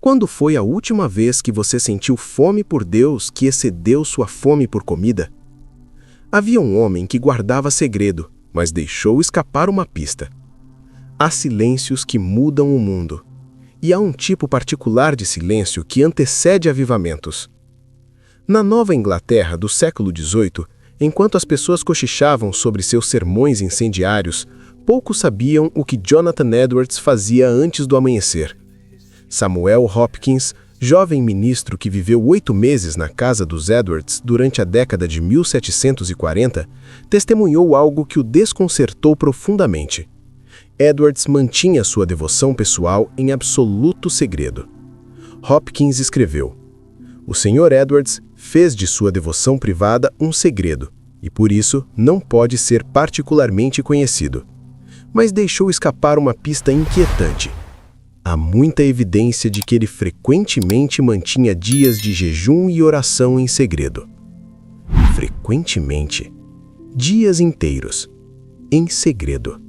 Quando foi a última vez que você sentiu fome por Deus que excedeu sua fome por comida? Havia um homem que guardava segredo, mas deixou escapar uma pista. Há silêncios que mudam o mundo. E há um tipo particular de silêncio que antecede avivamentos. Na Nova Inglaterra do século XVIII, enquanto as pessoas cochichavam sobre seus sermões incendiários, poucos sabiam o que Jonathan Edwards fazia antes do amanhecer. Samuel Hopkins, jovem ministro que viveu 8 meses na casa dos Edwards durante a década de 1740, testemunhou algo que o desconcertou profundamente. Edwards mantinha sua devoção pessoal em absoluto segredo. Hopkins escreveu: "O Sr. Edwards fez de sua devoção privada um segredo, e por isso não pode ser particularmente conhecido. Mas deixou escapar uma pista inquietante. Há muita evidência de que ele frequentemente mantinha dias de jejum e oração em segredo." Frequentemente. Dias inteiros. Em segredo.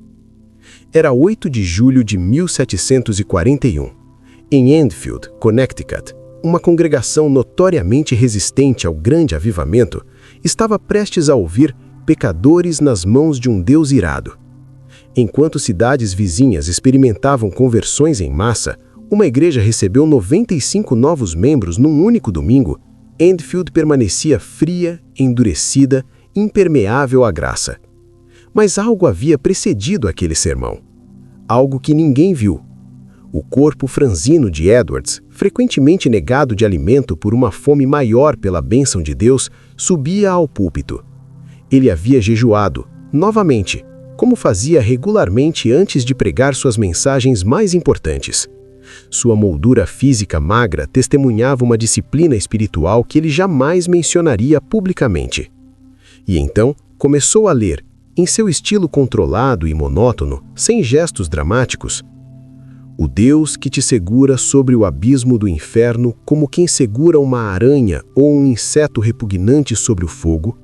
Era 8 de julho de 1741. Em Enfield, Connecticut, uma congregação notoriamente resistente ao grande avivamento estava prestes a ouvir pecadores nas mãos de um Deus irado. Enquanto cidades vizinhas experimentavam conversões em massa, uma igreja recebeu 95 novos membros num único domingo. Enfield permanecia fria, endurecida, impermeável à graça. Mas algo havia precedido aquele sermão. Algo que ninguém viu. O corpo franzino de Edwards, frequentemente negado de alimento por uma fome maior pela bênção de Deus, subia ao púlpito. Ele havia jejuado, novamente, como fazia regularmente antes de pregar suas mensagens mais importantes. Sua moldura física magra testemunhava uma disciplina espiritual que ele jamais mencionaria publicamente. E então começou a ler, em seu estilo controlado e monótono, sem gestos dramáticos: "O Deus que te segura sobre o abismo do inferno como quem segura uma aranha ou um inseto repugnante sobre o fogo."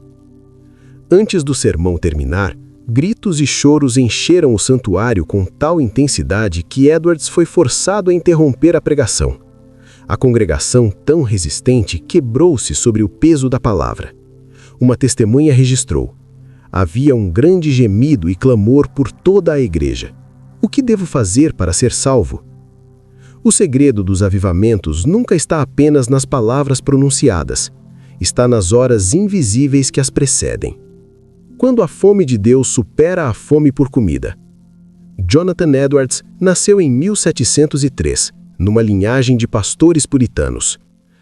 Antes do sermão terminar, gritos e choros encheram o santuário com tal intensidade que Edwards foi forçado a interromper a pregação. A congregação, tão resistente, quebrou-se sobre o peso da palavra. Uma testemunha registrou: "Havia um grande gemido e clamor por toda a igreja. O que devo fazer para ser salvo?" O segredo dos avivamentos nunca está apenas nas palavras pronunciadas. Está nas horas invisíveis que as precedem. Quando a fome de Deus supera a fome por comida. Jonathan Edwards nasceu em 1703, numa linhagem de pastores puritanos.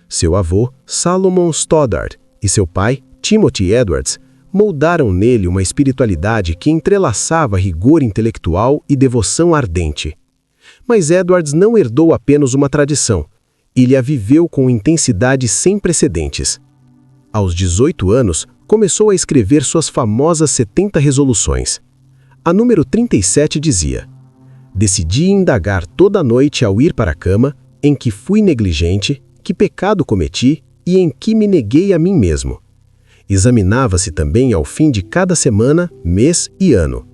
Seu avô, Salomon Stoddard, e seu pai, Timothy Edwards, moldaram nele uma espiritualidade que entrelaçava rigor intelectual e devoção ardente. Mas Edwards não herdou apenas uma tradição, ele a viveu com intensidade sem precedentes. Aos 18 anos, começou a escrever suas famosas 70 resoluções. A número 37 dizia: "Decidi indagar toda a noite ao ir para a cama, em que fui negligente, que pecado cometi e em que me neguei a mim mesmo." Examinava-se também ao fim de cada semana, mês e ano.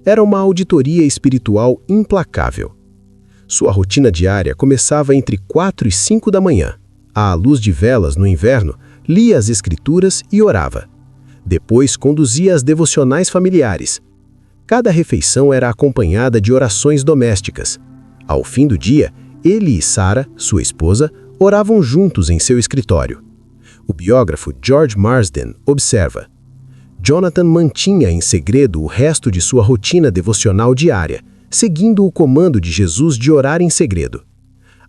Era uma auditoria espiritual implacável. Sua rotina diária começava entre 4 e 5 da manhã. À luz de velas no inverno, lia as escrituras e orava. Depois conduzia as devocionais familiares. Cada refeição era acompanhada de orações domésticas. Ao fim do dia, ele e Sarah, sua esposa, oravam juntos em seu escritório. O biógrafo George Marsden observa: "Jonathan mantinha em segredo o resto de sua rotina devocional diária, seguindo o comando de Jesus de orar em segredo.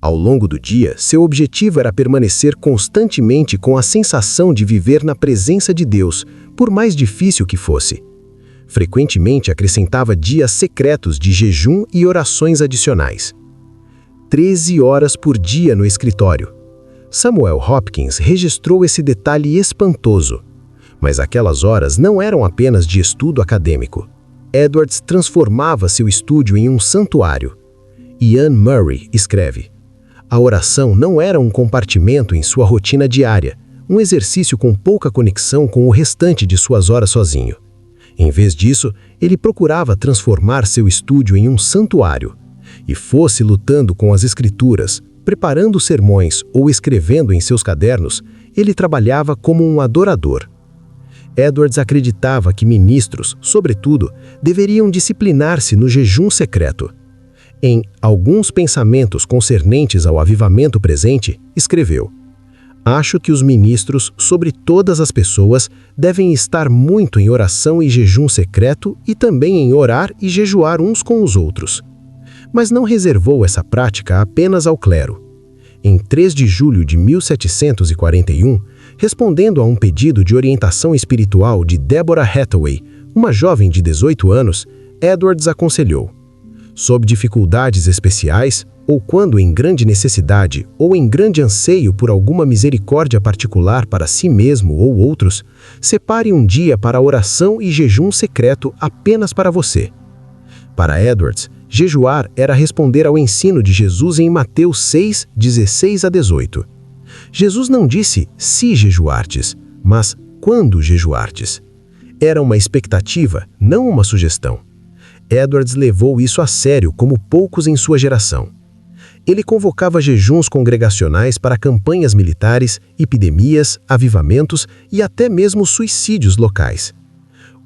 Ao longo do dia, seu objetivo era permanecer constantemente com a sensação de viver na presença de Deus, por mais difícil que fosse. Frequentemente acrescentava dias secretos de jejum e orações adicionais. 13 horas por dia no escritório. Samuel Hopkins registrou esse detalhe espantoso. Mas aquelas horas não eram apenas de estudo acadêmico. Edwards transformava seu estúdio em um santuário. Ian Murray escreve: "A oração não era um compartimento em sua rotina diária, um exercício com pouca conexão com o restante de suas horas sozinho. Em vez disso, ele procurava transformar seu estúdio em um santuário. E fosse lutando com as escrituras, Preparando sermões ou escrevendo em seus cadernos, ele trabalhava como um adorador. Edwards acreditava que ministros, sobretudo, deveriam disciplinar-se no jejum secreto. Em Alguns Pensamentos Concernentes ao Avivamento Presente, escreveu: "Acho que os ministros, sobre todas as pessoas, devem estar muito em oração e jejum secreto e também em orar e jejuar uns com os outros." Mas não reservou essa prática apenas ao clero. Em 3 de julho de 1741, respondendo a um pedido de orientação espiritual de Deborah Hathaway, uma jovem de 18 anos, Edwards aconselhou: "Sob dificuldades especiais, ou quando em grande necessidade ou em grande anseio por alguma misericórdia particular para si mesmo ou outros, separe um dia para oração e jejum secreto apenas para você." Para Edwards, jejuar era responder ao ensino de Jesus em Mateus 6, 16 a 18. Jesus não disse "se jejuardes", mas "quando jejuardes". Era uma expectativa, não uma sugestão. Edwards levou isso a sério como poucos em sua geração. Ele convocava jejuns congregacionais para campanhas militares, epidemias, avivamentos e até mesmo suicídios locais.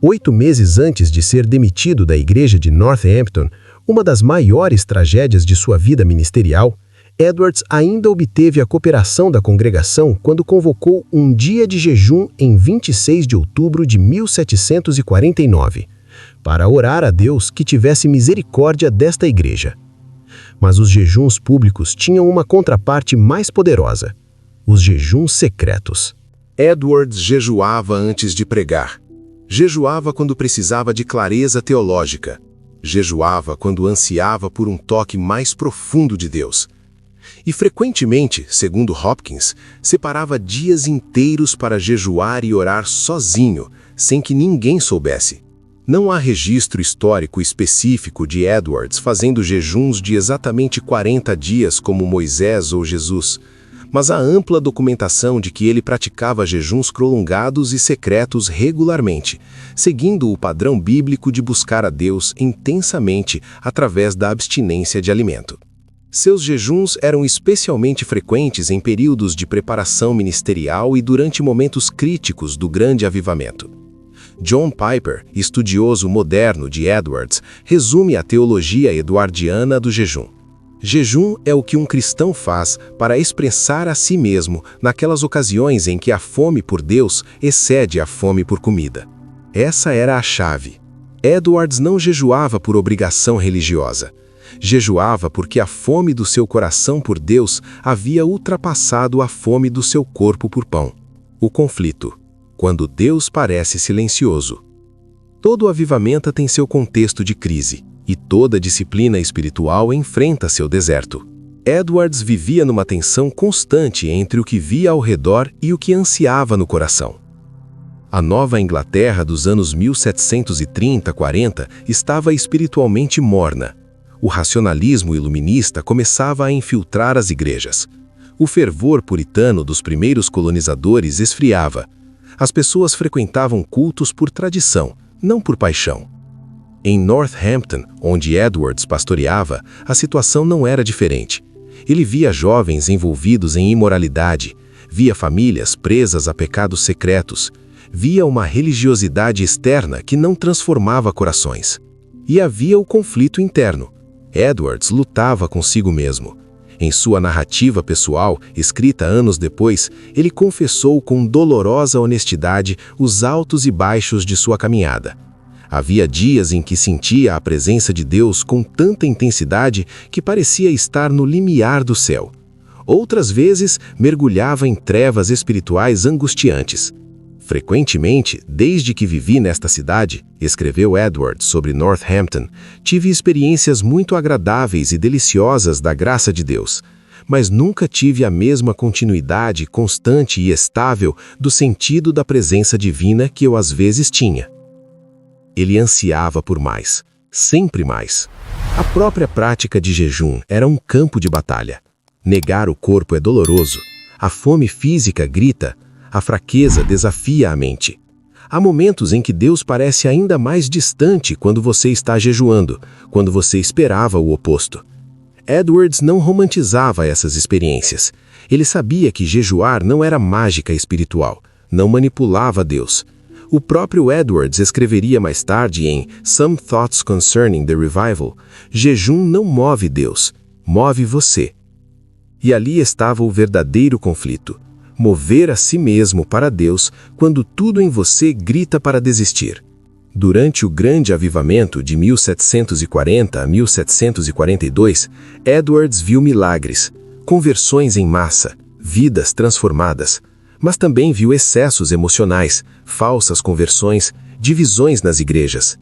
8 meses antes de ser demitido da igreja de Northampton, uma das maiores tragédias de sua vida ministerial, Edwards ainda obteve a cooperação da congregação quando convocou um dia de jejum em 26 de outubro de 1749, para orar a Deus que tivesse misericórdia desta igreja. Mas os jejuns públicos tinham uma contraparte mais poderosa: os jejuns secretos. Edwards jejuava antes de pregar. Jejuava quando precisava de clareza teológica. Jejuava quando ansiava por um toque mais profundo de Deus. E frequentemente, segundo Hopkins, separava dias inteiros para jejuar e orar sozinho, sem que ninguém soubesse. Não há registro histórico específico de Edwards fazendo jejuns de exatamente 40 dias como Moisés ou Jesus, mas há ampla documentação de que ele praticava jejuns prolongados e secretos regularmente, seguindo o padrão bíblico de buscar a Deus intensamente através da abstinência de alimento. Seus jejuns eram especialmente frequentes em períodos de preparação ministerial e durante momentos críticos do grande avivamento. John Piper, estudioso moderno de Edwards, resume a teologia eduardiana do jejum. Jejum é o que um cristão faz para expressar a si mesmo naquelas ocasiões em que a fome por Deus excede a fome por comida. Essa era a chave. Edwards não jejuava por obrigação religiosa. Jejuava porque a fome do seu coração por Deus havia ultrapassado a fome do seu corpo por pão. O conflito, quando Deus parece silencioso. Todo avivamento tem seu contexto de crise, e toda disciplina espiritual enfrenta seu deserto. Edwards vivia numa tensão constante entre o que via ao redor e o que ansiava no coração. A Nova Inglaterra dos anos 1730-40 estava espiritualmente morna. O racionalismo iluminista começava a infiltrar as igrejas. O fervor puritano dos primeiros colonizadores esfriava. As pessoas frequentavam cultos por tradição, não por paixão. Em Northampton, onde Edwards pastoreava, a situação não era diferente. Ele via jovens envolvidos em imoralidade, via famílias presas a pecados secretos, via uma religiosidade externa que não transformava corações. E havia o conflito interno. Edwards lutava consigo mesmo. Em sua narrativa pessoal, escrita anos depois, ele confessou com dolorosa honestidade os altos e baixos de sua caminhada. Havia dias em que sentia a presença de Deus com tanta intensidade que parecia estar no limiar do céu. Outras vezes, mergulhava em trevas espirituais angustiantes. Frequentemente, desde que vivi nesta cidade, escreveu Edwards sobre Northampton, tive experiências muito agradáveis e deliciosas da graça de Deus, mas nunca tive a mesma continuidade constante e estável do sentido da presença divina que eu às vezes tinha. Ele ansiava por mais, sempre mais. A própria prática de jejum era um campo de batalha. Negar o corpo é doloroso, a fome física grita, a fraqueza desafia a mente. Há momentos em que Deus parece ainda mais distante quando você está jejuando, quando você esperava o oposto. Edwards não romantizava essas experiências. Ele sabia que jejuar não era mágica espiritual, não manipulava Deus. O próprio Edwards escreveria mais tarde em Some Thoughts Concerning the Revival: jejum não move Deus, move você. E ali estava o verdadeiro conflito: mover a si mesmo para Deus quando tudo em você grita para desistir. Durante o Grande Avivamento de 1740 a 1742, Edwards viu milagres, conversões em massa, vidas transformadas, mas também viu excessos emocionais, falsas conversões, divisões nas igrejas.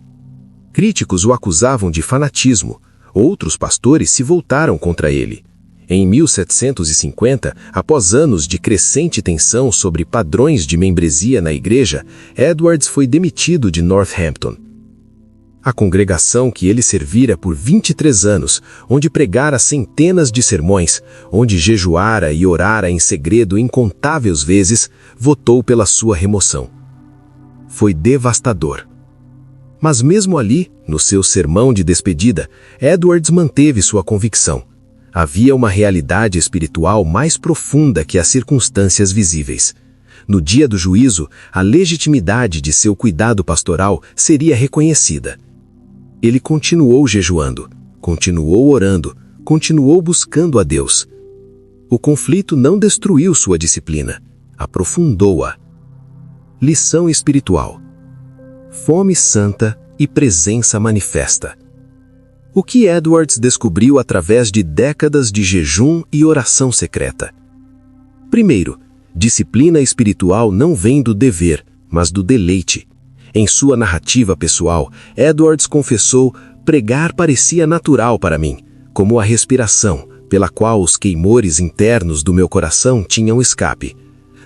Críticos o acusavam de fanatismo, outros pastores se voltaram contra ele. Em 1750, após anos de crescente tensão sobre padrões de membresia na igreja, Edwards foi demitido de Northampton. A congregação que ele servira por 23 anos, onde pregara centenas de sermões, onde jejuara e orara em segredo incontáveis vezes, votou pela sua remoção. Foi devastador. Mas mesmo ali, no seu sermão de despedida, Edwards manteve sua convicção. Havia uma realidade espiritual mais profunda que as circunstâncias visíveis. No dia do juízo, a legitimidade de seu cuidado pastoral seria reconhecida. Ele continuou jejuando, continuou orando, continuou buscando a Deus. O conflito não destruiu sua disciplina, aprofundou-a. Lição espiritual: fome santa e presença manifesta. O que Edwards descobriu através de décadas de jejum e oração secreta? Primeiro, disciplina espiritual não vem do dever, mas do deleite. Em sua narrativa pessoal, Edwards confessou: pregar parecia natural para mim, como a respiração, pela qual os queimores internos do meu coração tinham escape.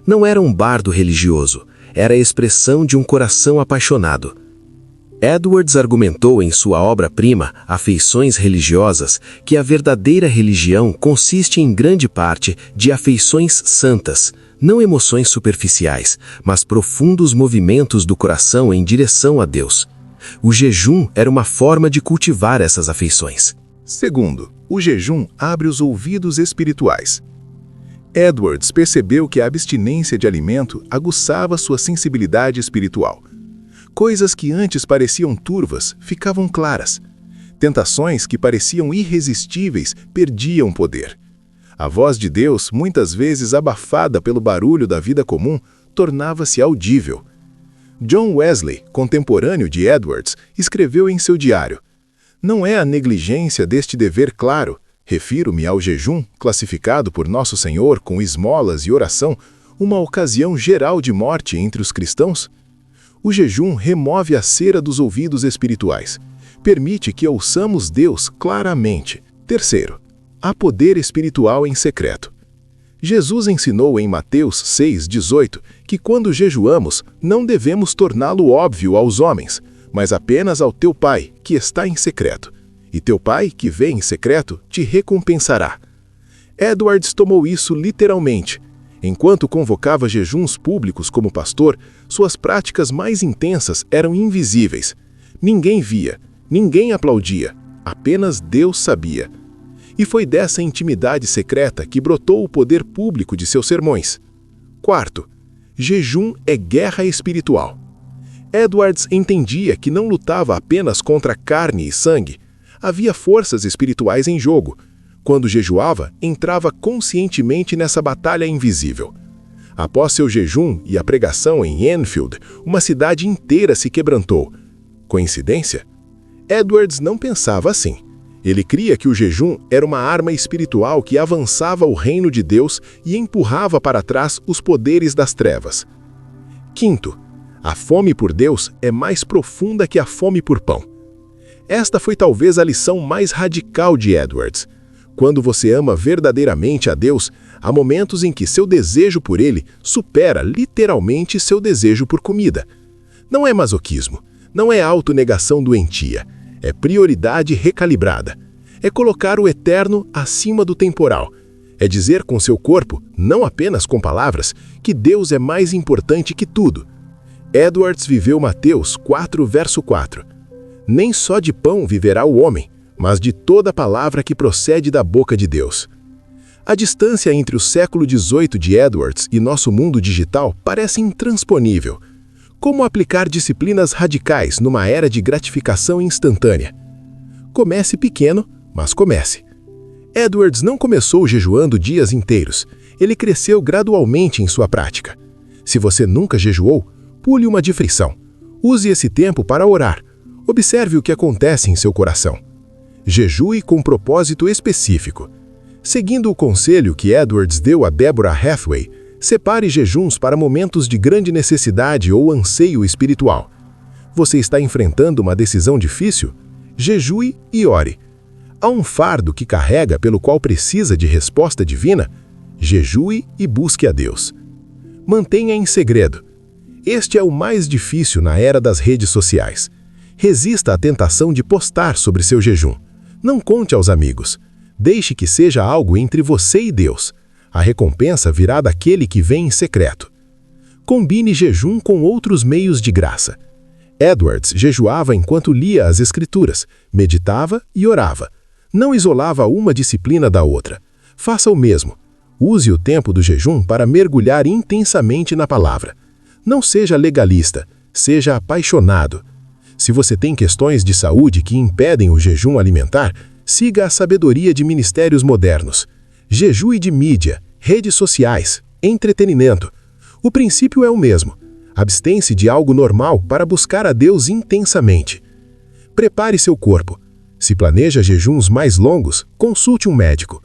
Não era um bardo religioso, era a expressão de um coração apaixonado. Edwards argumentou em sua obra-prima, Afeições Religiosas, que a verdadeira religião consiste em grande parte de afeições santas, não emoções superficiais, mas profundos movimentos do coração em direção a Deus. O jejum era uma forma de cultivar essas afeições. Segundo, o jejum abre os ouvidos espirituais. Edwards percebeu que a abstinência de alimento aguçava sua sensibilidade espiritual. Coisas que antes pareciam turvas ficavam claras. Tentações que pareciam irresistíveis perdiam poder. A voz de Deus, muitas vezes abafada pelo barulho da vida comum, tornava-se audível. John Wesley, contemporâneo de Edwards, escreveu em seu diário: não é a negligência deste dever claro, refiro-me ao jejum, classificado por Nosso Senhor com esmolas e oração, uma ocasião geral de morte entre os cristãos? O jejum remove a cera dos ouvidos espirituais. Permite que ouçamos Deus claramente. Terceiro, há poder espiritual em secreto. Jesus ensinou em Mateus 6,18 que quando jejuamos, não devemos torná-lo óbvio aos homens, mas apenas ao teu Pai, que está em secreto. E teu Pai, que vê em secreto, te recompensará. Edwards tomou isso literalmente. Enquanto convocava jejuns públicos como pastor, suas práticas mais intensas eram invisíveis. Ninguém via, ninguém aplaudia, apenas Deus sabia. E foi dessa intimidade secreta que brotou o poder público de seus sermões. Quarto, jejum é guerra espiritual. Edwards entendia que não lutava apenas contra carne e sangue. Havia forças espirituais em jogo. Quando jejuava, entrava conscientemente nessa batalha invisível. Após seu jejum e a pregação em Enfield, uma cidade inteira se quebrantou. Coincidência? Edwards não pensava assim. Ele cria que o jejum era uma arma espiritual que avançava o reino de Deus e empurrava para trás os poderes das trevas. Quinto, a fome por Deus é mais profunda que a fome por pão. Esta foi talvez a lição mais radical de Edwards. Quando você ama verdadeiramente a Deus, há momentos em que seu desejo por Ele supera literalmente seu desejo por comida. Não é masoquismo, não é autonegação doentia, é prioridade recalibrada. É colocar o eterno acima do temporal. É dizer com seu corpo, não apenas com palavras, que Deus é mais importante que tudo. Edwards viveu Mateus 4, verso 4. Nem só de pão viverá o homem, mas de toda palavra que procede da boca de Deus. A distância entre o século XVIII de Edwards e nosso mundo digital parece intransponível. Como aplicar disciplinas radicais numa era de gratificação instantânea? Comece pequeno, mas comece. Edwards não começou jejuando dias inteiros. Ele cresceu gradualmente em sua prática. Se você nunca jejuou, pule uma difrição. Use esse tempo para orar. Observe o que acontece em seu coração. Jejue com propósito específico. Seguindo o conselho que Edwards deu a Deborah Hathaway, separe jejuns para momentos de grande necessidade ou anseio espiritual. Você está enfrentando uma decisão difícil? Jejue e ore. Há um fardo que carrega pelo qual precisa de resposta divina? Jejue e busque a Deus. Mantenha em segredo. Este é o mais difícil na era das redes sociais. Resista à tentação de postar sobre seu jejum. Não conte aos amigos. Deixe que seja algo entre você e Deus. A recompensa virá daquele que vem em secreto. Combine jejum com outros meios de graça. Edwards jejuava enquanto lia as Escrituras, meditava e orava. Não isolava uma disciplina da outra. Faça o mesmo. Use o tempo do jejum para mergulhar intensamente na palavra. Não seja legalista, seja apaixonado. Se você tem questões de saúde que impedem o jejum alimentar, siga a sabedoria de ministérios modernos. Jejue de mídia, redes sociais, entretenimento. O princípio é o mesmo. Abstém-se de algo normal para buscar a Deus intensamente. Prepare seu corpo. Se planeja jejuns mais longos, consulte um médico.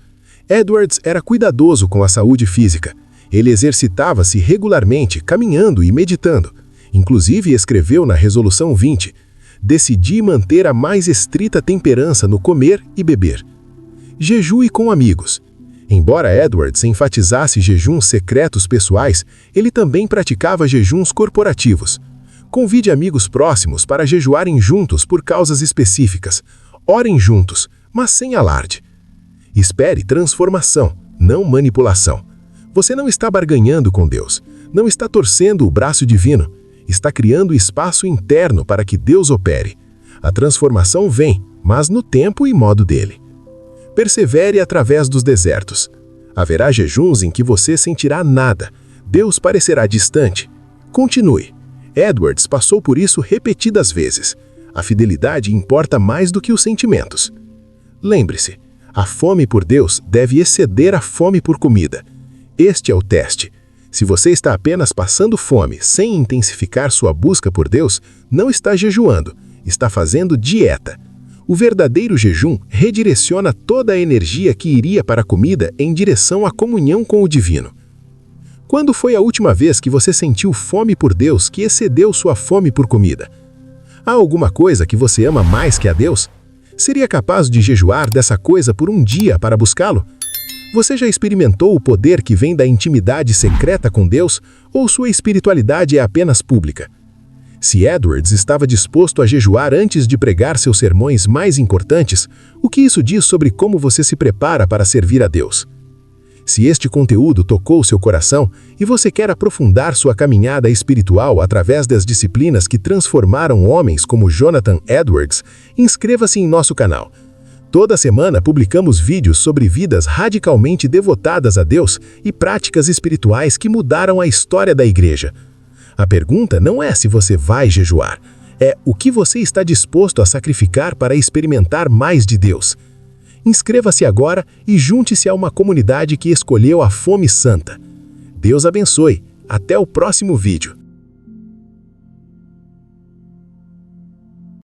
Edwards era cuidadoso com a saúde física. Ele exercitava-se regularmente, caminhando e meditando. Inclusive escreveu na Resolução 20, decidi manter a mais estrita temperança no comer e beber. Jejue com amigos. Embora Edwards enfatizasse jejuns secretos pessoais, ele também praticava jejuns corporativos. Convide amigos próximos para jejuarem juntos por causas específicas. Orem juntos, mas sem alarde. Espere transformação, não manipulação. Você não está barganhando com Deus, não está torcendo o braço divino, está criando espaço interno para que Deus opere. A transformação vem, mas no tempo e modo dele. Persevere através dos desertos. Haverá jejuns em que você sentirá nada. Deus parecerá distante. Continue. Edwards passou por isso repetidas vezes. A fidelidade importa mais do que os sentimentos. Lembre-se, a fome por Deus deve exceder a fome por comida. Este é o teste. Se você está apenas passando fome sem intensificar sua busca por Deus, não está jejuando, está fazendo dieta. O verdadeiro jejum redireciona toda a energia que iria para a comida em direção à comunhão com o divino. Quando foi a última vez que você sentiu fome por Deus que excedeu sua fome por comida? Há alguma coisa que você ama mais que a Deus? Seria capaz de jejuar dessa coisa por um dia para buscá-lo? Você já experimentou o poder que vem da intimidade secreta com Deus, ou sua espiritualidade é apenas pública? Se Edwards estava disposto a jejuar antes de pregar seus sermões mais importantes, o que isso diz sobre como você se prepara para servir a Deus? Se este conteúdo tocou seu coração e você quer aprofundar sua caminhada espiritual através das disciplinas que transformaram homens como Jonathan Edwards, inscreva-se em nosso canal. Toda semana publicamos vídeos sobre vidas radicalmente devotadas a Deus e práticas espirituais que mudaram a história da igreja. A pergunta não é se você vai jejuar, é o que você está disposto a sacrificar para experimentar mais de Deus. Inscreva-se agora e junte-se a uma comunidade que escolheu a fome santa. Deus abençoe. Até o próximo vídeo.